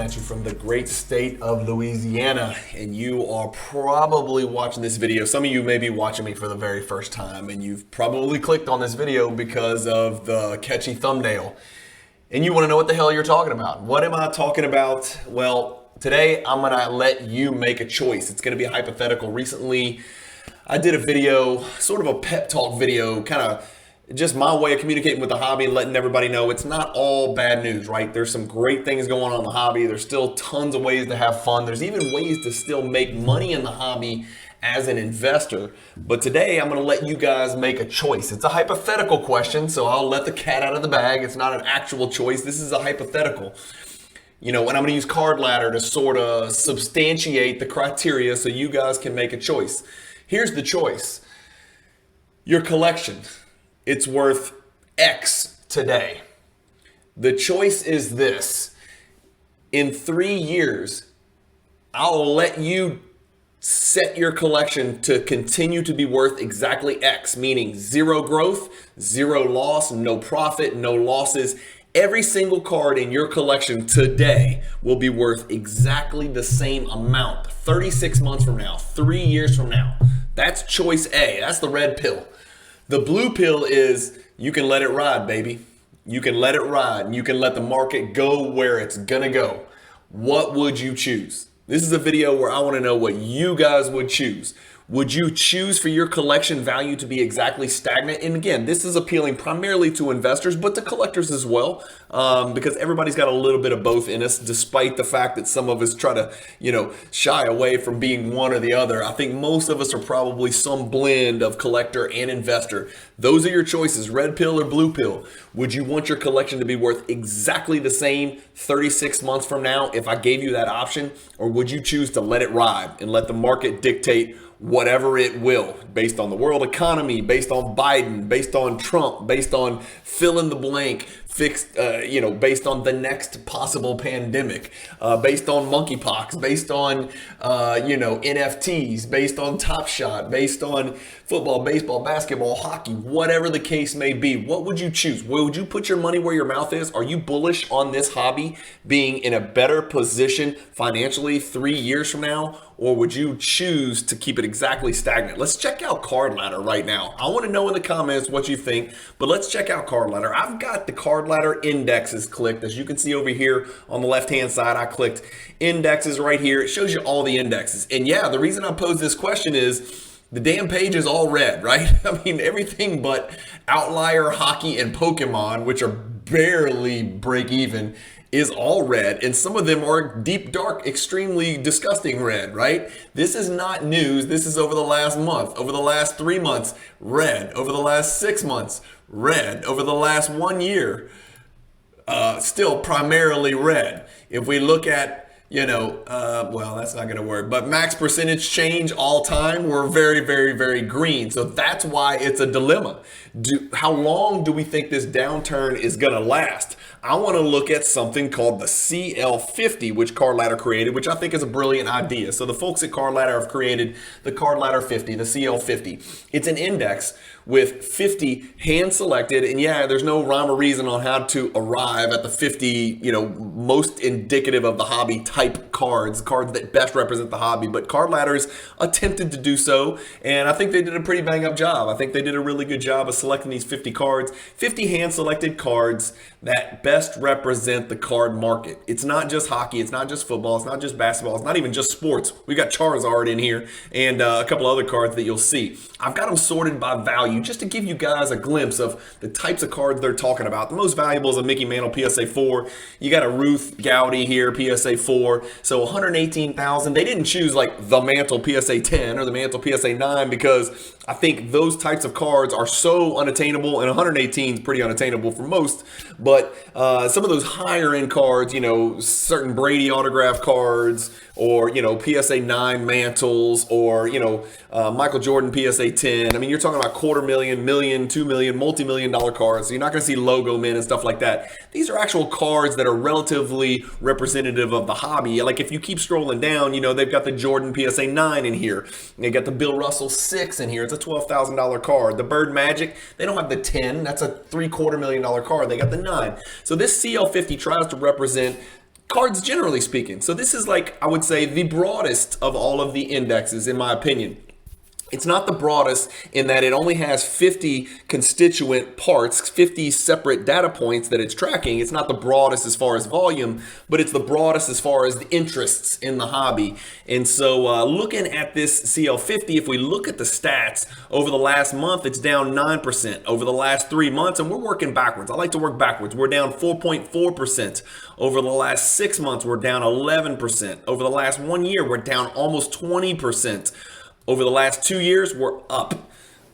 at you from the great state of Louisiana, and you are probably watching this video. Some of you may be watching me for the very first time, and you've probably clicked on this video because of the catchy thumbnail, and you want to know what the hell you're talking about. What am I talking about? Well, today I'm going to let you make a choice. It's going to be a hypothetical. Recently, I did a video, sort of a pep talk video, kind of just my way of communicating with the hobby and letting everybody know it's not all bad news, right? There's some great things going on in the hobby. There's still tons of ways to have fun. There's even ways to still make money in the hobby as an investor. But today I'm going to let you guys make a choice. It's a hypothetical question, so I'll let the cat out of the bag. It's not an actual choice. This is a hypothetical. You know, and I'm going to use Cardladder to sort of substantiate the criteria so you guys can make a choice. Here's the choice. Your collection. It's worth X today. The choice is this. In 3 years, I'll let you set your collection to continue to be worth exactly X, meaning zero growth, zero loss, no profit, no losses. Every single card in your collection today will be worth exactly the same amount 36 months from now, 3 years from now. That's choice A. That's the red pill. The blue pill is you can let it ride, baby. You can let it ride and you can let the market go where it's gonna go. What would you choose? This is a video where I want to know what you guys would choose. Would you choose for your collection value to be exactly stagnant? And again, this is appealing primarily to investors, but to collectors as well, because everybody's got a little bit of both in us, despite the fact that some of us try to, shy away from being one or the other. I think most of us are probably some blend of collector and investor. Those are your choices, red pill or blue pill. Would you want your collection to be worth exactly the same 36 months from now if I gave you that option? Or would you choose to let it ride and let the market dictate whatever it will, based on the world economy, based on Biden, based on Trump, based on fill in the blank, based on the next possible pandemic, based on monkeypox, based on, NFTs, based on Top Shot, based on football, baseball, basketball, hockey, whatever the case may be. What would you choose? Would you put your money where your mouth is? Are you bullish on this hobby being in a better position financially 3 years from now? Or would you choose to keep it exactly stagnant? Let's check out Cardladder right now. I want to know in the comments what you think, but let's check out Cardladder. I've got the Cardladder indexes clicked. As you can see over here on the left-hand side, I clicked indexes right here. It shows you all the indexes. And yeah, the reason I posed this question is the damn page is all red, right? I mean, everything but Outlier, Hockey, and Pokemon, which are barely break even, is all red, and some of them are deep, dark, extremely disgusting red, right? This is not news. This is over the last month, over the last 3 months, red, over the last 6 months, red, over the last 1 year, still primarily red. If we look at well, that's not going to work, but max percentage change all time, we're very, very, very green. So that's why it's a dilemma. How long do we think this downturn is going to last? I want to look at something called the CL50, which Cardladder created, which I think is a brilliant idea. So the folks at Cardladder have created the Cardladder 50, the CL50. It's an index with 50 hand-selected, and yeah, there's no rhyme or reason on how to arrive at the 50, most indicative of the hobby type cards that best represent the hobby, but Cardladder's attempted to do so, and I think they did a pretty bang-up job. I think they did a really good job of selecting these 50 cards, 50 hand-selected cards that best represent the card market. It's not just hockey, it's not just football, it's not just basketball, it's not even just sports. We got Charizard in here and a couple other cards that you'll see. I've got them sorted by value just to give you guys a glimpse of the types of cards they're talking about. The most valuable is a Mickey Mantle PSA 4. You got a Ruth Gowdy here, PSA 4. So 118,000. They didn't choose like the Mantle PSA 10 or the Mantle PSA 9 because I think those types of cards are so unattainable, and 118 is pretty unattainable for most. But some of those higher end cards, certain Brady autograph cards, or PSA 9 mantles, or Michael Jordan PSA 10. I mean, you're talking about $250,000, million, $2 million, multi-million-dollar cards. So you're not going to see logo men and stuff like that. These are actual cards that are relatively representative of the hobby. Like if you keep scrolling down, they've got the Jordan PSA 9 in here. They got the Bill Russell 6 in here. It's a $12,000 card. The Bird Magic, they don't have the 10. That's a $750,000 card. They got the 9. So this CL50 tries to represent cards generally speaking. So this is like, I would say, the broadest of all of the indexes, in my opinion. It's not the broadest in that it only has 50 constituent parts, 50 separate data points that it's tracking. It's not the broadest as far as volume, but it's the broadest as far as the interests in the hobby. And so looking at this CL50, if we look at the stats over the last month, it's down 9%. Over the last 3 months, and we're working backwards. I like to work backwards. We're down 4.4%. Over the last 6 months, we're down 11%. Over the last 1 year, we're down almost 20%. Over the last 2 years, we're up.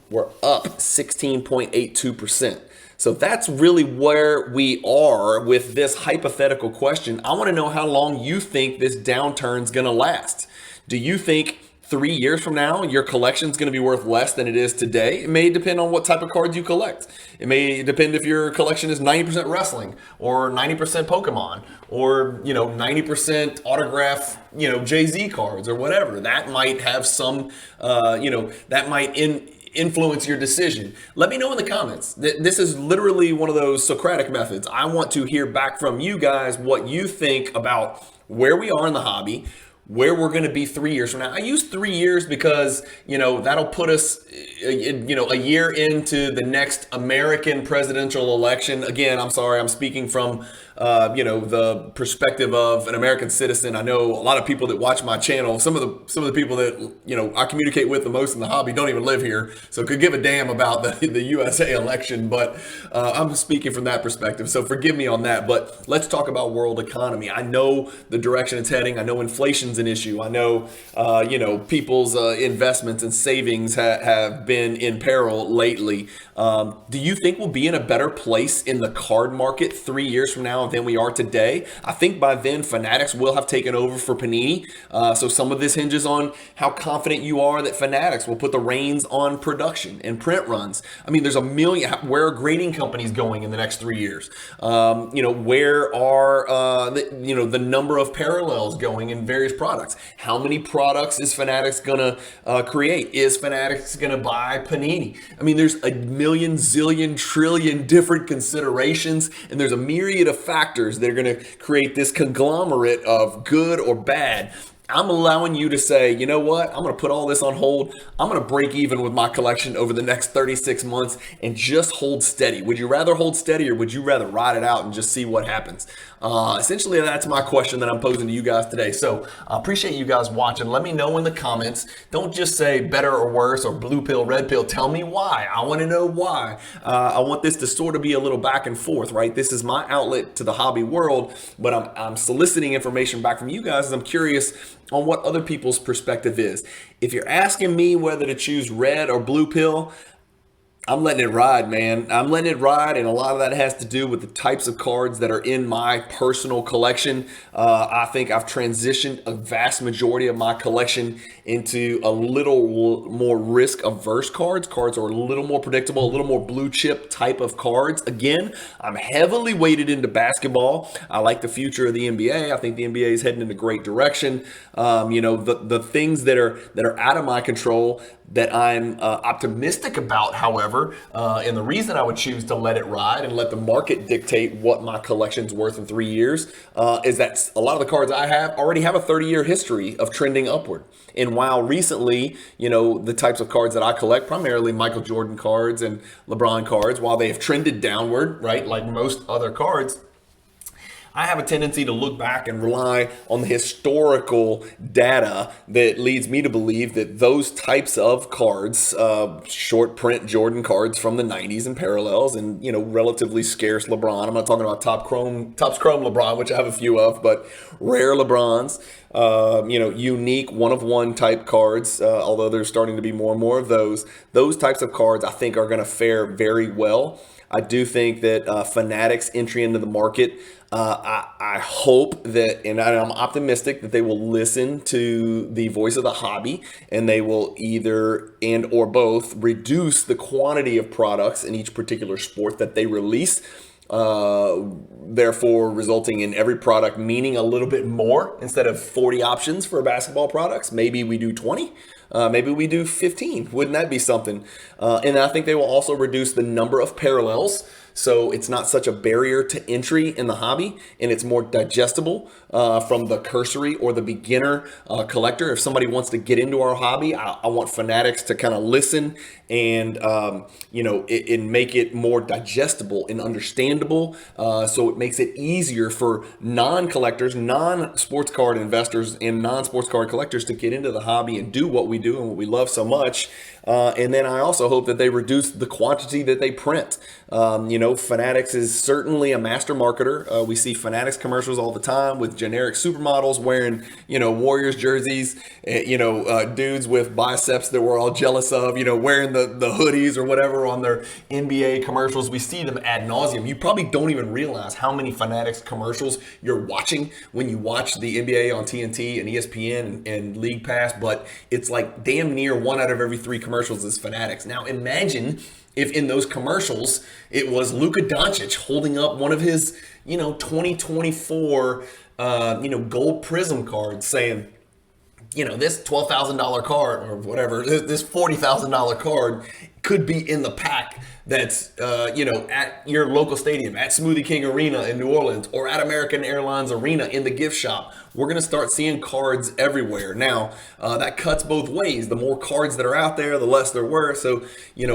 We're up 16.82%. So that's really where we are with this hypothetical question. I want to know how long you think this downturn's going to last. Do you think 3 years from now, your collection's going to be worth less than it is today? It may depend on what type of cards you collect. It may depend if your collection is 90% wrestling or 90% Pokemon or, 90% autograph, Jay-Z cards or whatever. That might have some, that might influence your decision. Let me know in the comments. This is literally one of those Socratic methods. I want to hear back from you guys what you think about where we are in the hobby, where we're going to be 3 years from now. I use 3 years because, that'll put us, a year into the next American presidential election. Again, I'm sorry, I'm speaking from, the perspective of an American citizen. I know a lot of people that watch my channel, some of the people that, I communicate with the most in the hobby don't even live here, so could give a damn about the USA election, but I'm speaking from that perspective, so forgive me on that. But let's talk about world economy. I know the direction it's heading. I know inflation's an issue. I know, people's investments and savings have been in peril lately. Do you think we'll be in a better place in the card market 3 years from now than we are today? I think by then Fanatics will have taken over for Panini. So some of this hinges on how confident you are that Fanatics will put the reins on production and print runs. I mean, there's a million. Where are grading companies going in the next 3 years? Where are the number of parallels going in various products? How many products is Fanatics gonna create? Is Fanatics gonna buy Panini? I mean, there's a million, zillion, trillion different considerations, and there's a myriad of factors that are going to create this conglomerate of good or bad. I'm allowing you to say, you know what? I'm going to put all this on hold. I'm going to break even with my collection over the next 36 months and just hold steady. Would you rather hold steady or would you rather ride it out and just see what happens? Essentially, that's my question that I'm posing to you guys today. So I appreciate you guys watching. Let me know in the comments. Don't just say better or worse or blue pill, red pill. Tell me why. I want to know why. I want this to sort of be a little back and forth, right? This is my outlet to the hobby world, but I'm soliciting information back from you guys as I'm curious on what other people's perspective is. If you're asking me whether to choose red or blue pill, I'm letting it ride, man. I'm letting it ride, and a lot of that has to do with the types of cards that are in my personal collection. I think I've transitioned a vast majority of my collection into a little more risk-averse cards. Cards are a little more predictable, a little more blue-chip type of cards. Again, I'm heavily weighted into basketball. I like the future of the NBA. I think the NBA is heading in a great direction. The things that are out of my control that I'm optimistic about, however, and the reason I would choose to let it ride and let the market dictate what my collection's worth in 3 years is that a lot of the cards I have already have a 30-year history of trending upward. And while recently, the types of cards that I collect, primarily Michael Jordan cards and LeBron cards, while they have trended downward, right, like most other cards, I have a tendency to look back and rely on the historical data that leads me to believe that those types of cards, short print Jordan cards from the 90s and parallels and, relatively scarce LeBron. I'm not talking about Topps Chrome LeBron, which I have a few of, but rare LeBrons, unique one-of-one type cards, although there's starting to be more and more of those. Those types of cards I think are going to fare very well. I do think that Fanatics' entry into the market, I hope that, and I'm optimistic that they will listen to the voice of the hobby and they will either and or both reduce the quantity of products in each particular sport that they release, therefore resulting in every product meaning a little bit more. Instead of 40 options for basketball products, maybe we do 20. Maybe we do 15. Wouldn't that be something? And I think they will also reduce the number of parallels so it's not such a barrier to entry in the hobby, and it's more digestible from the cursory or the beginner collector. If somebody wants to get into our hobby, I want fanatics to kind of listen and and make it more digestible and understandable, so it makes it easier for non-collectors, non-sports card investors, and non-sports card collectors to get into the hobby and do what we do and what we love so much. And then I also hope that they reduce the quantity that they print. Fanatics is certainly a master marketer. We see Fanatics commercials all the time with generic supermodels wearing, Warriors jerseys, dudes with biceps that we're all jealous of, wearing the hoodies or whatever on their NBA commercials. We see them ad nauseum. You probably don't even realize how many Fanatics commercials you're watching when you watch the NBA on TNT and ESPN and League Pass, but it's like damn near 1 out of every 3 commercials is Fanatics. Now imagine if in those commercials it was Luka Doncic holding up one of his, 2024, gold prism cards saying, this $12,000 card or whatever, this $40,000 card could be in the pack that's, at your local stadium, at Smoothie King Arena in New Orleans, or at American Airlines Arena in the gift shop. We're going to start seeing cards everywhere. Now, that cuts both ways. The more cards that are out there, the less they're worth. So,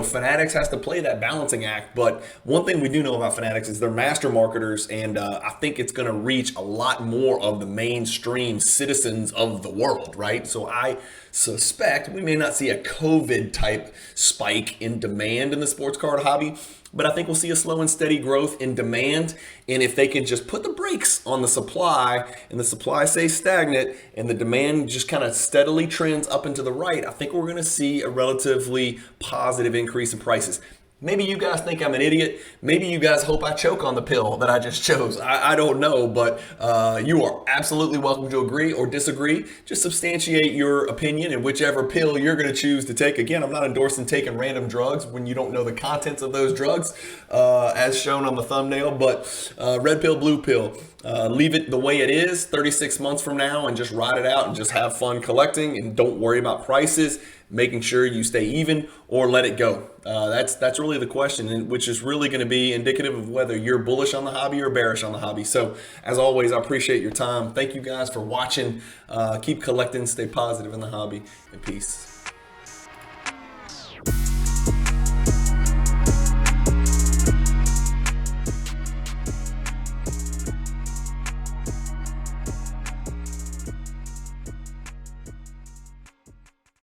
Fanatics has to play that balancing act. But one thing we do know about Fanatics is they're master marketers, and I think it's going to reach a lot more of the mainstream citizens of the world, right? So I suspect we may not see a COVID type spike in demand in the sports card hobby, but I think we'll see a slow and steady growth in demand. And if they can just put the brakes on the supply and the supply stays stagnant and the demand just kind of steadily trends up and to the right, I think we're going to see a relatively positive increase in prices. Maybe you guys think I'm an idiot. Maybe you guys hope I choke on the pill that I just chose. I don't know, but you are absolutely welcome to agree or disagree. Just substantiate your opinion and whichever pill you're going to choose to take. Again, I'm not endorsing taking random drugs when you don't know the contents of those drugs, as shown on the thumbnail, but red pill, blue pill. Leave it the way it is 36 months from now and just ride it out and just have fun collecting and don't worry about prices, making sure you stay even or let it go. That's really the question, which is really going to be indicative of whether you're bullish on the hobby or bearish on the hobby. So as always, I appreciate your time. Thank you guys for watching. Keep collecting, stay positive in the hobby, and peace.